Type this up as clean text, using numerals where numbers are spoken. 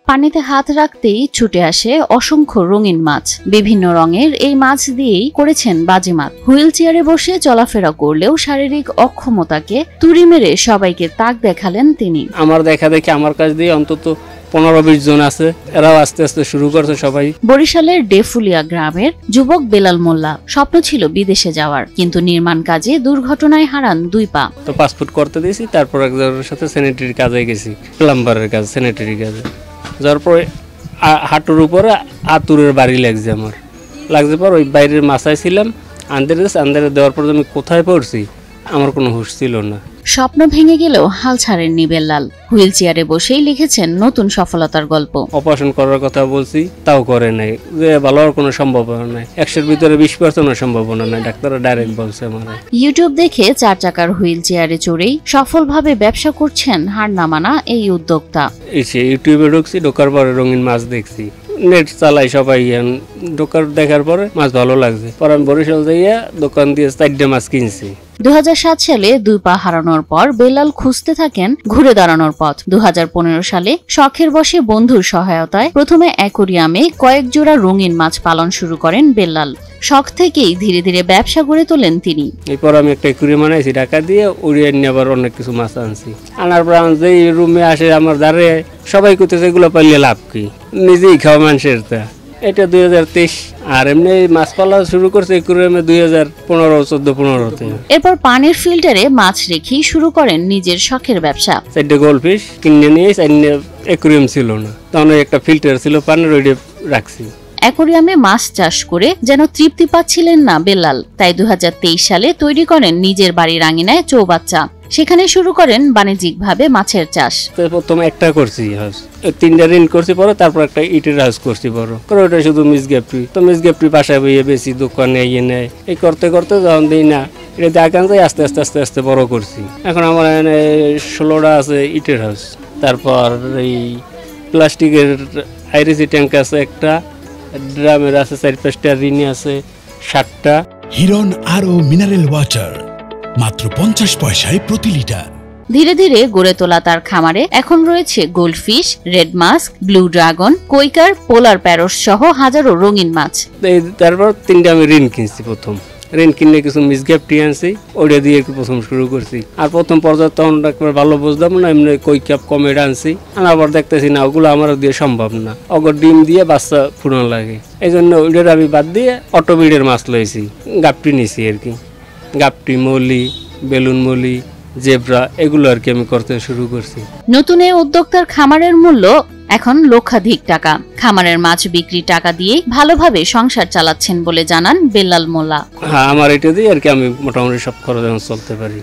পানিতে হাত রাখতেই ছুটে আসে অসংখ্য রঙিন মাছ। বিভিন্ন রঙের এই মাছ দিয়েই করেছেন বাজিমাত। হুইল চেয়ারে বসে চলাফেরা করলেও শারীরিক অক্ষমতাকে তুড়ি মেরে সবাইকে তাক দেখালেন তিনি। আমার দেখা দেখি আমার কাছ দিয়ে অন্তত 15-20 জন আছে, এরাও আস্তে আস্তে শুরু করছে সবাই। বরিশালের ডেফুলিয়া গ্রামের যুবক বেলাল মোল্লা স্বপ্ন ছিল বিদেশে যাওয়ার, কিন্তু নির্মাণ কাজে দুর্ঘটনায় হারান 2 পা। তো পাসপোর্ট করতে দিয়েছি, তারপর একজনের সাথে স্যানিটারি কাজে গেছি, প্লাম্বারের কাজ, স্যানিটারি কাজে যাওয়ার পরে হাঁটুর উপরে আতুরের বাড়ি লাগছে পর ওই বাইরের মাছায় ছিলাম, আন্দারে দেওয়ার পর আমি কোথায় পড়ছি আমার কোনো হুঁশ ছিল না। স্বপ্ন ভেঙে গেলেও হাল ছাড়েননি বেল্লাল। হুইল চেয়ারে বসেই লিখেছেন নতুন সফলতার গল্প। অপারেশন করার কথা বলছি, তাও করে নাই, যে ভালো হওয়ার কোনো সম্ভাবনা নাই, 100-এর ভিতরে 20% সম্ভাবনা নাই, ডাক্তাররা ডাইরেক্ট বলছে আমার। ইউটিউব দেখে 4 চাকার হুইল চেয়ারে চড়েই সফলভাবে ব্যবসা করছেন হার না মানা এই উদ্যোক্তা। ইউটিউবে ঢুকছি, ঢোকার পরে রঙিন মাছ দেখছি, নেট চালাই সবাই, ঢোকার দেখার পরে মাছ ভালো লাগছে, পরে আমি বরিশাল যাইয়া দোকান দিয়ে 4টা মাছ কিনছি। 2007 সালে 2 পা হারানোর পর বেল্লাল খুঁজতে থাকেন ঘুরে দাঁড়ানোর পথ। 2015 সালে শখের বশে বন্ধুর সহায়তায় প্রথমে অ্যাকোরিয়ামে কয়েক জোড়া রঙিন মাছ পালন শুরু করেন বেল্লাল। শখ থেকেই ধীরে ধীরে ব্যবসা গড়ে তোলেন তিনি। এরপর আমি একটা অ্যাকোরিয়াম বানাইছি, টাকা দিয়ে উড়িয়ে নিয়ে আবার অনেক কিছু মাছ আনছি। আনার পর যেই রুমে আসে আমার দ্বারে সবাই করতেছে এগুলো পাইলে লাভ কি, নিজেই খাওয়া মানুষের। তা এটা 2023, আর এমনি মাছ পালা শুরু করছে অ্যাকোরিয়ামে 2015-14-15-তে। এরপর পানির ফিল্টারে মাছ রেখেই শুরু করেন নিজের শখের ব্যবসা। 4টা গোল্ডফিশ কিনে নিয়ে অ্যাকোরিয়াম ছিল না, তখন একটা ফিল্টার ছিল পানির, ওইটা রাখছি। অ্যাকোরিয়ামে মাছ চাষ করে যেন তৃপ্তি পাচ্ছিলেন না বেল্লাল, তাই 2023 সালে তৈরি করেন নিজের বাড়ির আঙিনায় চৌবাচ্চা। সেখানে শুরু করেন বাণিজ্যিকভাবে মাছের চাষ। প্রথমে একটা করছি হাউস, 3টা ঋণ করছি, পরে তারপর একটা ইটের হাউস করছি বড় করে, ওটা শুধু মিসগ্যাপি বাসায় বইয়ে বেশি দোকানে ইয়ে নেয়। এই করতে করতে যখন দিই না এটা দেখান যায়, আস্তে আস্তে আস্তে আস্তে বড় করছি। এখন আমার এখানে 16টা আছে ইটের হাউস, তারপর এই প্লাস্টিকের আইরিসি ট্যাঙ্ক আছে একটা, ড্রামের আছে 4-5টা, ঋণী আছে 7টা। হিরন আরও মিনারেল ওয়াটার মাত্র 50 পয়সায় প্রতি লিটার। ধীরে ধীরে গড়ে তোলা তার খামারে এখন রয়েছে goldfish, red mask, blue dragon, কৈকার, পোলার প্যারট সহ হাজারো রঙিন মাছ। তারপর 3টা আমি ঋণ কিনছি, প্রথম ঋণ কিনে কিছু মিসগ্যাপটি আনছি, ওটা দিয়ে প্রথম শুরু করছি। আর প্রথম পর্যায়ে তখন একবার ভালো বুঝলাম না, এমনি কৈকাপ কমেট আনছি, আবার দেখতেছি না ওগুলো আমার দিয়ে সম্ভব না, অগর ডিম দিয়ে বাচ্চা ফুটানো লাগে, এই জন্য ওইটার আমি বাদ দিয়ে অটোবিডের মাছ লইছি, গাপটি নিছি আর কি, গাপটি, মলি, বেলুন মলি, জেব্রা, এগুলো আর কি আমি করতে শুরু করছি। নতুন এই উদ্যোক্তার খামারের মূল্য এখন লক্ষাধিক টাকা। খামারের মাছ বিক্রি টাকা দিয়ে ভালোভাবে সংসার চালাচ্ছেন বলে জানান বেল্লাল মোল্লা। হ্যাঁ, আমার এটা দিয়ে আর কি আমি মোটামুটি সব খরচ চলতে পারি।